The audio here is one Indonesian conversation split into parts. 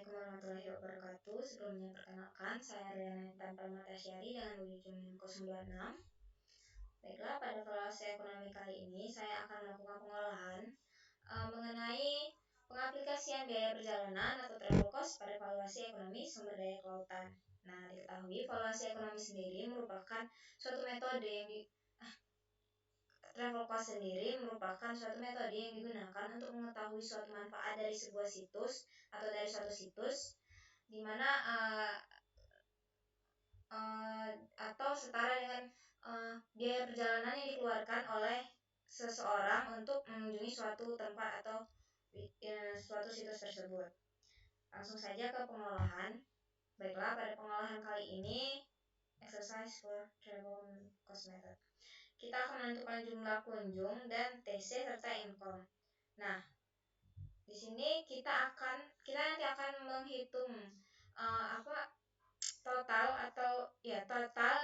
Assalamualaikum warahmatullahi wabarakatuh. Sebelumnya perkenalkan, saya Riana Tanpa Matasyari dengan ujian 026. Baiklah, pada evaluasi ekonomi kali ini saya akan melakukan pengolahan mengenai pengaplikasian biaya perjalanan atau travel cost pada evaluasi ekonomi sumber daya kelautan. Nah, diketahui evaluasi ekonomi sendiri merupakan suatu metode yang travel cost sendiri merupakan suatu metode yang digunakan untuk mengetahui suatu manfaat dari sebuah situs atau dari suatu situs, di mana atau setara dengan biaya perjalanan yang dikeluarkan oleh seseorang untuk mengunjungi suatu tempat atau suatu situs tersebut. Langsung saja ke pengolahan. Baiklah, pada pengolahan kali ini exercise for travel cost method. Kita akan menentukan jumlah kunjung dan TC serta income. Nah, di sini kita nanti akan menghitung total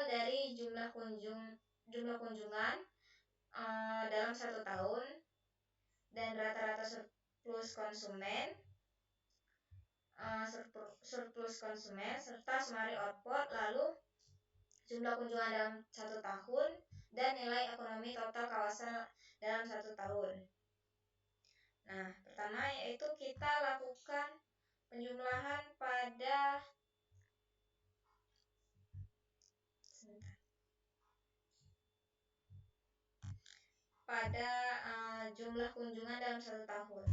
dari jumlah kunjungan dalam satu tahun dan rata-rata surplus konsumen serta summary output, lalu jumlah kunjungan dalam satu tahun dan nilai ekonomi total kawasan dalam satu tahun. Nah, pertama yaitu kita lakukan penjumlahan pada jumlah kunjungan dalam satu tahun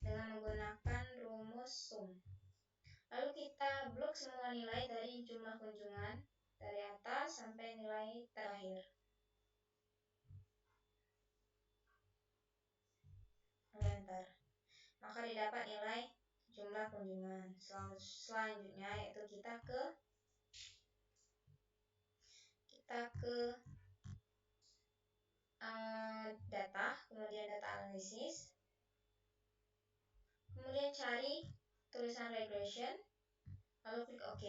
dengan menggunakan rumus sum. Lalu kita blok semua nilai dari jumlah kunjungan dari atas sampai nilai terakhir. Enter. Maka didapat nilai jumlah kunjungan. Selanjutnya yaitu kita ke data, kemudian data analisis, kemudian cari tulisan regression, lalu klik OK.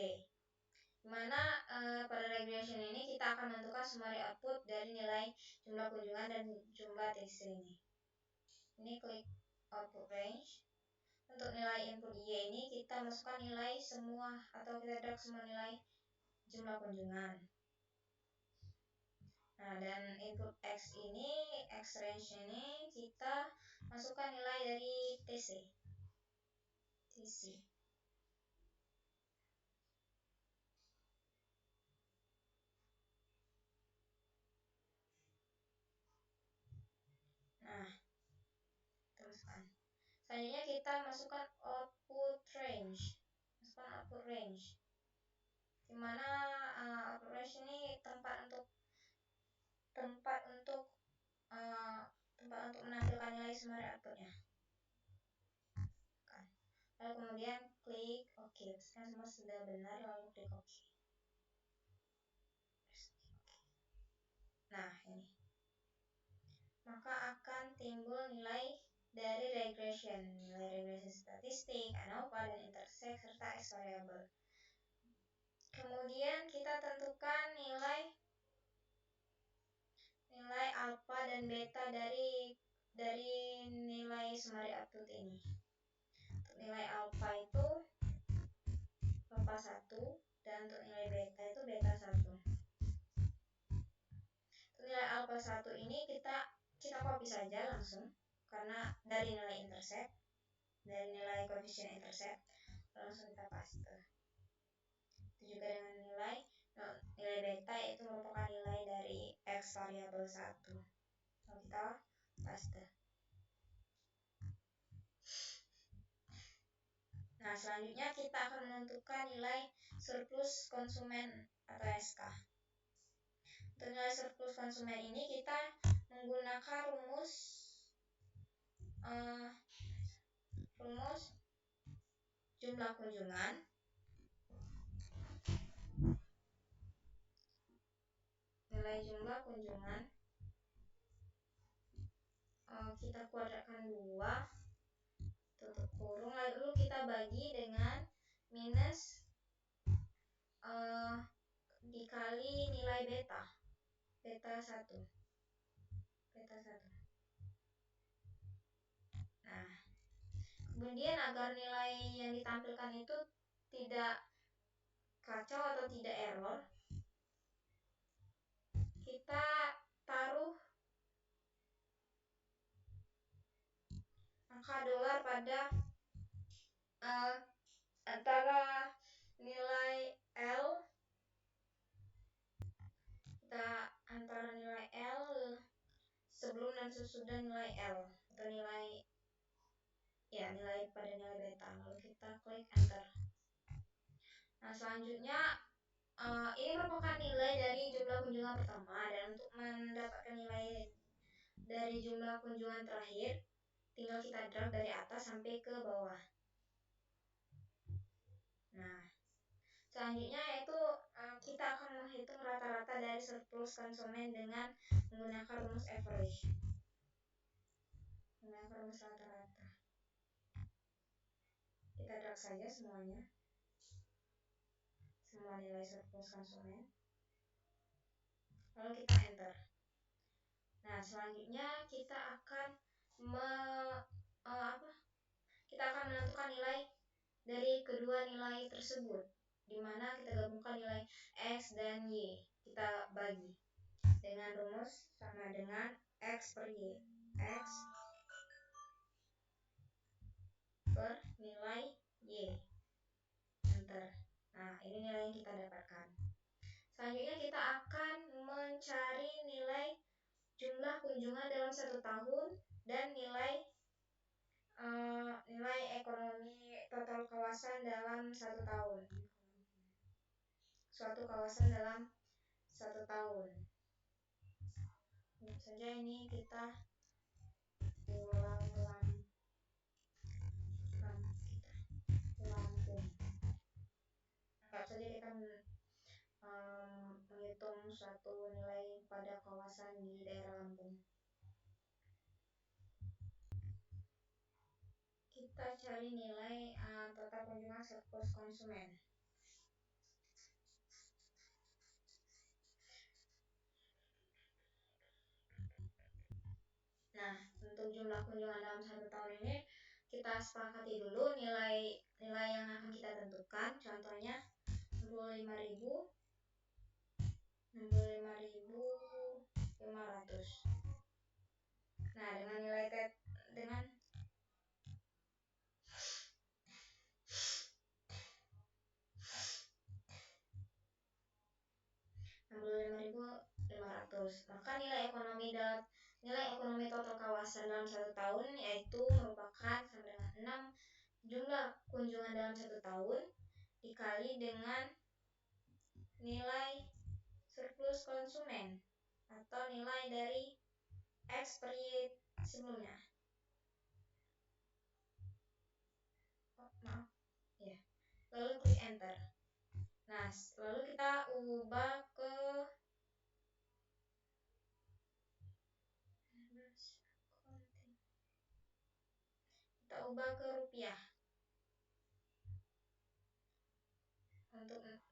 Dimana pada regression ini kita akan menentukan summary output dari nilai jumlah kunjungan dan jumlah TC ini. Ini klik output range. Untuk nilai input Y ini kita masukkan nilai semua atau kita drag semua nilai jumlah kunjungan. Nah, dan input X range ini kita masukkan nilai dari TC. Nah, teruskan. Selanjutnya kita masukkan output range. Dimana output range ini tempat untuk menampilkan nilai summary outputnya. Lalu kemudian klik OK. Sekarang semua sudah benar, lalu klik OK. Nah, ini. Maka akan timbul nilai dari regression, statistik, ANOVA, dan intersect, serta X variable. Kemudian kita tentukan nilai alpha dan beta dari nilai summary output ini. Untuk nilai alpha itu alpha 1 dan untuk nilai beta itu beta 1. Untuk nilai alpha 1 ini kita copy saja langsung karena dari nilai intersect, dari nilai koefisien intersect, langsung kita paste. Itu juga dengan nilai beta, yaitu merupakan nilai dari X variabel 1. Lalu kita paste. Nah, selanjutnya kita akan menentukan nilai surplus konsumen atau SK. Untuk nilai surplus konsumen ini kita menggunakan rumus jumlah kunjungan kita kuadratkan 2 tutup kurung, lalu kita bagi dengan minus dikali nilai beta 1. Nah, Kemudian agar nilai yang ditampilkan itu tidak kacau atau tidak error, kita taruh angka dolar pada antara nilai L, antara nilai L sebelum dan sesudah nilai L, atau nilai pada nilai beta. Lalu kita klik enter. Nah, selanjutnya ini merupakan nilai dari jumlah kunjungan pertama, dan untuk mendapatkan nilai dari jumlah kunjungan terakhir tinggal kita drag dari atas sampai ke bawah. Nah, selanjutnya yaitu kita akan menghitung rata-rata dari surplus konsumen dengan menggunakan rumus average. Menggunakan rumus rata-rata. Kita drag saja semuanya. Semua nilai surplus konsumen. Lalu kita enter. Nah, selanjutnya kita akan kita akan menentukan nilai dari kedua nilai tersebut, di mana kita gabungkan nilai X dan Y. Kita bagi dengan rumus sama dengan X per Y. X per nilai Y. Enter. Nah, ini nilai yang kita dapatkan. Selanjutnya kita akan mencari nilai jumlah kunjungan dalam 1 tahun dan nilai ekonomi total kawasan dalam 1 tahun. Suatu kawasan dalam 1 tahun. Tentu saja ini kita Lampung. Anggap saja kita menghitung suatu nilai pada kawasan di daerah Lampung. Kita cari nilai total kunjungan surplus konsumen. Nah, untuk jumlah kunjungan dalam 1 tahun ini kita sepakati dulu nilai yang akan kita tentukan. Contohnya 65.500. Nah, dengan nilai dengan 65.500, maka nilai ekonomi total kawasan dalam 1 tahun yaitu merupakan sama dengan 6 jumlah kunjungan dalam 1 tahun dikali dengan nilai surplus konsumen atau nilai dari X per Y sebelumnya. Lalu klik enter. Nah, lalu kita ubah ke rupiah.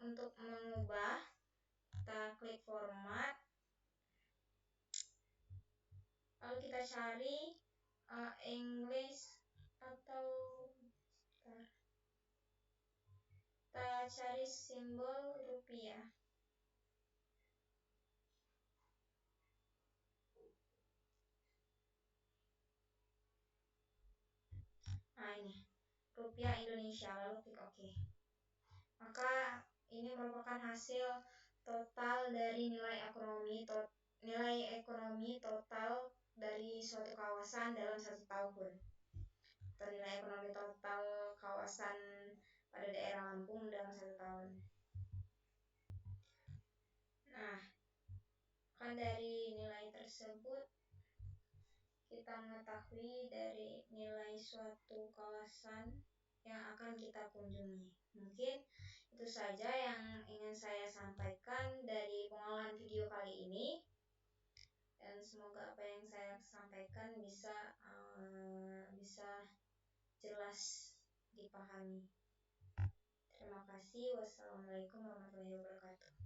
Untuk mengubah, kita klik format, lalu kita cari English atau kita cari simbol rupiah. Nah, ini rupiah Indonesia, lalu klik OK. Maka ini merupakan hasil total dari nilai ekonomi total dari suatu kawasan dalam 1 tahun, atau nilai ekonomi total kawasan pada daerah Lampung dalam 1 tahun. Nah, kan dari nilai tersebut kita mengetahui dari nilai suatu kawasan yang akan kita kunjungi. Mungkin itu saja yang ingin saya sampaikan dari pengolahan video kali ini, dan semoga apa yang saya sampaikan bisa jelas dipahami. Terima kasih. Wassalamualaikum warahmatullahi wabarakatuh.